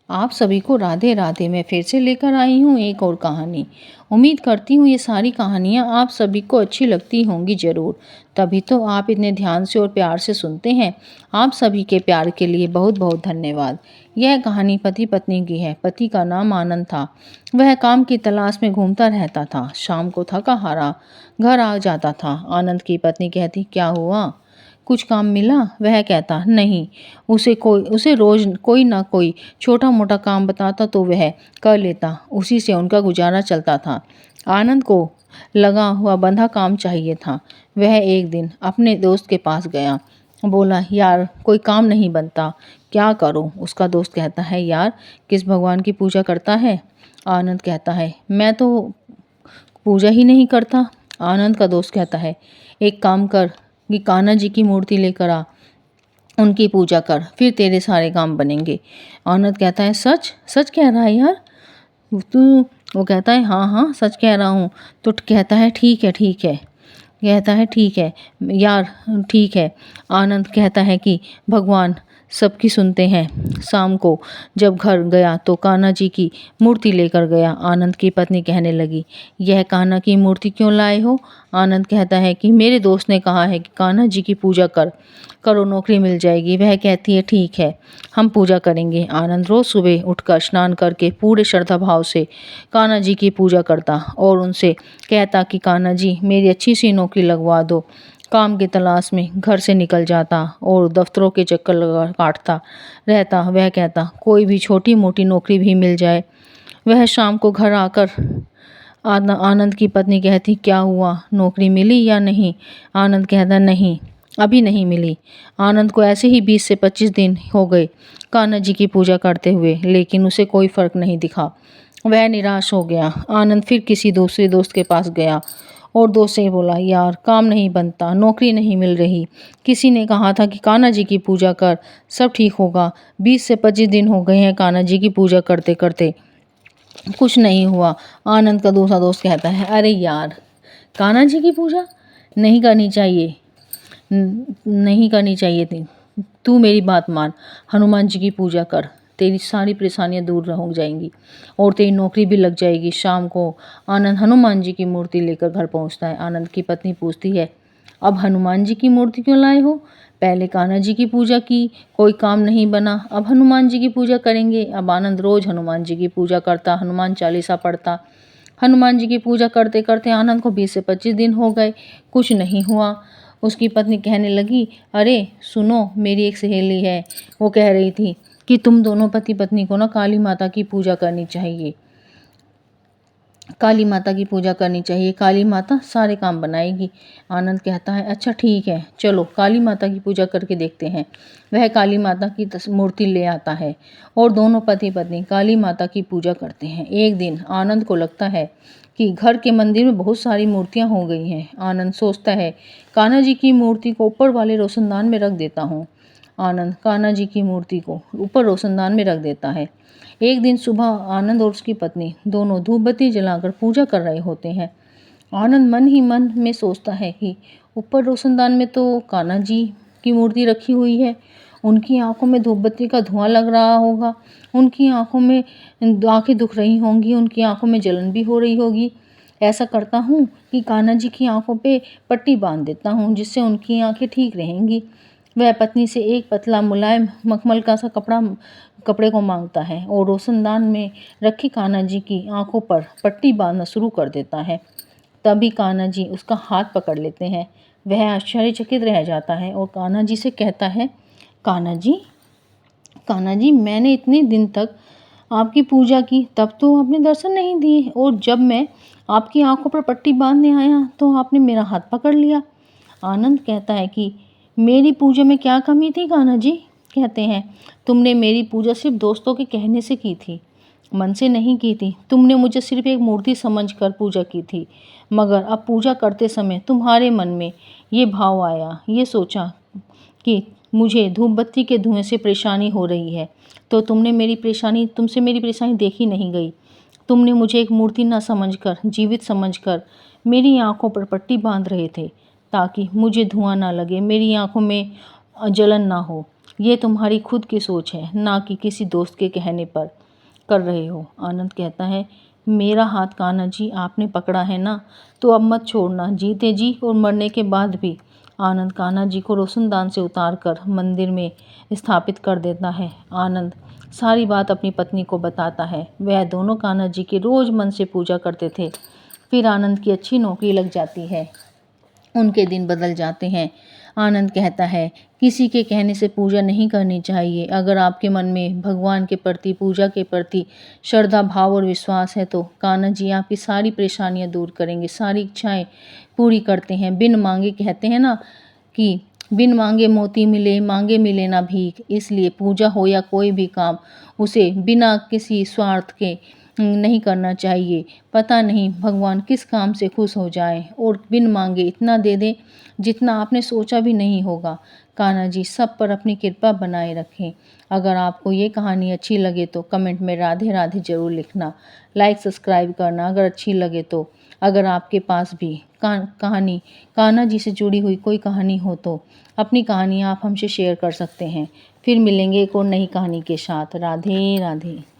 आप सभी को राधे राधे। मैं फिर से लेकर आई हूँ एक और कहानी। उम्मीद करती हूँ ये सारी कहानियाँ आप सभी को अच्छी लगती होंगी ज़रूर, तभी तो आप इतने ध्यान से और प्यार से सुनते हैं। आप सभी के प्यार के लिए बहुत बहुत धन्यवाद। यह कहानी पति पत्नी की है। पति का नाम आनंद था। वह काम की तलाश में घूमता रहता था। शाम को थका हारा घर आ जाता था। आनंद की पत्नी कहती, क्या हुआ, कुछ काम मिला? वह कहता, नहीं। उसे रोज कोई ना कोई छोटा मोटा काम बताता तो वह कर लेता। उसी से उनका गुजारा चलता था। आनंद को लगा हुआ बंधा काम चाहिए था। वह एक दिन अपने दोस्त के पास गया। बोला, यार कोई काम नहीं बनता, क्या करूं? उसका दोस्त कहता है, यार किस भगवान की पूजा करता है? आनंद कहता है, मैं तो पूजा ही नहीं करता। आनंद का दोस्त कहता है, एक काम कर कि कान्हा जी की मूर्ति लेकर आ, उनकी पूजा कर, फिर तेरे सारे काम बनेंगे। आनंद कहता है, सच सच कह रहा है यार तू? वो कहता है, हाँ हाँ सच कह रहा हूँ। तो कहता है, ठीक है ठीक है। कहता है, ठीक है यार, ठीक है। आनंद कहता है कि भगवान सबकी सुनते हैं। शाम को जब घर गया तो कान्हा जी की मूर्ति लेकर गया। आनंद की पत्नी कहने लगी, यह कान्हा की मूर्ति क्यों लाए हो? आनंद कहता है कि मेरे दोस्त ने कहा है कि कान्हा जी की पूजा करो, नौकरी मिल जाएगी। वह कहती है, ठीक है हम पूजा करेंगे। आनंद रोज सुबह उठकर स्नान करके पूरे श्रद्धा भाव से कान्हा जी की पूजा करता और उनसे कहता कि कान्हा जी मेरी अच्छी सी नौकरी लगवा दो। काम की तलाश में घर से निकल जाता और दफ्तरों के चक्कर काटता रहता। वह कहता, कोई भी छोटी मोटी नौकरी भी मिल जाए। वह शाम को घर आकर आनंद की पत्नी कहती, क्या हुआ, नौकरी मिली या नहीं? आनंद कहता, नहीं अभी नहीं मिली। आनंद को ऐसे ही 20 से 25 दिन हो गए कान्हा जी की पूजा करते हुए, लेकिन उसे कोई फर्क नहीं दिखा। वह निराश हो गया। आनंद फिर किसी दूसरे दोस्त के पास गया और दोस्त से बोला, यार काम नहीं बनता, नौकरी नहीं मिल रही। किसी ने कहा था कि कान्हा जी की पूजा कर, सब ठीक होगा। 20 से 25 दिन हो गए हैं कान्हा जी की पूजा करते करते, कुछ नहीं हुआ। आनंद का दूसरा दोस्त कहता है, अरे यार कान्हा जी की पूजा नहीं करनी चाहिए, नहीं करनी चाहिए थी। तू मेरी बात मान, हनुमान जी की पूजा कर, तेरी सारी परेशानियां दूर हो जाएंगी और तेरी नौकरी भी लग जाएगी। शाम को आनंद हनुमान जी की मूर्ति लेकर घर पहुंचता है। आनंद की पत्नी पूछती है, अब हनुमान जी की मूर्ति क्यों लाए हो? पहले कान्हा जी की पूजा की, कोई काम नहीं बना, अब हनुमान जी की पूजा करेंगे। अब आनंद रोज हनुमान जी की पूजा करता, हनुमान चालीसा पढ़ता। हनुमान जी की पूजा करते करते आनंद को 20 से 25 दिन हो गए, कुछ नहीं हुआ। उसकी पत्नी कहने लगी, अरे सुनो, मेरी एक सहेली है, वो कह रही थी कि तुम दोनों पति पत्नी को ना काली माता की पूजा करनी चाहिए, काली माता की पूजा करनी चाहिए, काली माता सारे काम बनाएगी। आनंद कहता है, अच्छा ठीक है, चलो काली माता की पूजा करके देखते हैं। वह काली माता की मूर्ति ले आता है और दोनों पति पत्नी काली माता की पूजा करते हैं। एक दिन आनंद को लगता है कि घर के मंदिर में बहुत सारी मूर्तियां हो गई हैं। आनंद सोचता है, कान्हा जी की मूर्ति को ऊपर वाले रोशनदान में रख देता हूँ। आनंद कान्हा जी की मूर्ति को ऊपर रोशनदान में रख देता है। एक दिन सुबह आनंद और उसकी पत्नी दोनों धूप बत्ती जलाकर पूजा कर रहे होते हैं। आनंद मन ही मन में सोचता है कि ऊपर रोशनदान में तो कान्हा जी की मूर्ति रखी हुई है, उनकी आंखों में धूप बत्ती का धुआं लग रहा होगा, उनकी आंखों में आंखें दुख रही होंगी, उनकी आंखों में जलन भी हो रही होगी। ऐसा करता हूँ कि कान्हा जी की आंखों पे पट्टी बांध देता हूँ, जिससे उनकी आंखें ठीक रहेंगी। वह पत्नी से एक पतला मुलायम मखमल का सा कपड़े को मांगता है और रोशनदान में रखी कान्हा जी की आंखों पर पट्टी बांधना शुरू कर देता है। तभी कान्हा जी उसका हाथ पकड़ लेते हैं। वह आश्चर्यचकित रह जाता है और कान्हा जी से कहता है, कान्हा जी मैंने इतने दिन तक आपकी पूजा की, तब तो आपने दर्शन नहीं दिए, और जब मैं आपकी आंखों पर पट्टी बांधने आया तो आपने मेरा हाथ पकड़ लिया। आनंद कहता है कि मेरी पूजा में क्या कमी थी कान्हा जी? कहते हैं, तुमने मेरी पूजा सिर्फ दोस्तों के कहने से की थी, मन से नहीं की थी। तुमने मुझे सिर्फ एक मूर्ति समझकर पूजा की थी, मगर अब पूजा करते समय तुम्हारे मन में ये भाव आया, ये सोचा कि मुझे धूप बत्ती के धुएं से परेशानी हो रही है, तो तुमसे मेरी परेशानी देखी नहीं गई। तुमने मुझे एक मूर्ति न समझकर, जीवित समझकर मेरी आंखों पर पट्टी बांध रहे थे, ताकि मुझे धुआं ना लगे, मेरी आंखों में जलन ना हो। ये तुम्हारी खुद की सोच है, ना कि किसी दोस्त के कहने पर कर रहे हो। आनंद कहता है, मेरा हाथ कान्हा जी आपने पकड़ा है ना, तो अब मत छोड़ना, जीते जी और मरने के बाद भी। आनंद कान्हा जी को रोशनदान से उतारकर मंदिर में स्थापित कर देता है। आनंद सारी बात अपनी पत्नी को बताता है। वह दोनों कान्हा जी की रोज मन से पूजा करते थे। फिर आनंद की अच्छी नौकरी लग जाती है। उनके दिन बदल जाते हैं। आनंद कहता है, किसी के कहने से पूजा नहीं करनी चाहिए। अगर आपके मन में भगवान के प्रति, पूजा के प्रति श्रद्धा भाव और विश्वास है तो कान्हा जी आपकी सारी परेशानियां दूर करेंगे, सारी इच्छाएं पूरी करते हैं। बिन मांगे, कहते हैं ना कि बिन मांगे मोती मिले, मांगे मिले ना भीख। इसलिए पूजा हो या कोई भी काम, उसे बिना किसी स्वार्थ के नहीं करना चाहिए। पता नहीं भगवान किस काम से खुश हो जाएं और बिन मांगे इतना दे दें जितना आपने सोचा भी नहीं होगा। कान्हा जी सब पर अपनी कृपा बनाए रखें। अगर आपको ये कहानी अच्छी लगे तो कमेंट में राधे राधे ज़रूर लिखना। लाइक सब्सक्राइब करना अगर अच्छी लगे तो। अगर आपके पास भी कहानी कान्हा जी से जुड़ी हुई कोई कहानी हो तो अपनी कहानी आप हमसे शेयर कर सकते हैं। फिर मिलेंगे एक और नई कहानी के साथ। राधे राधे।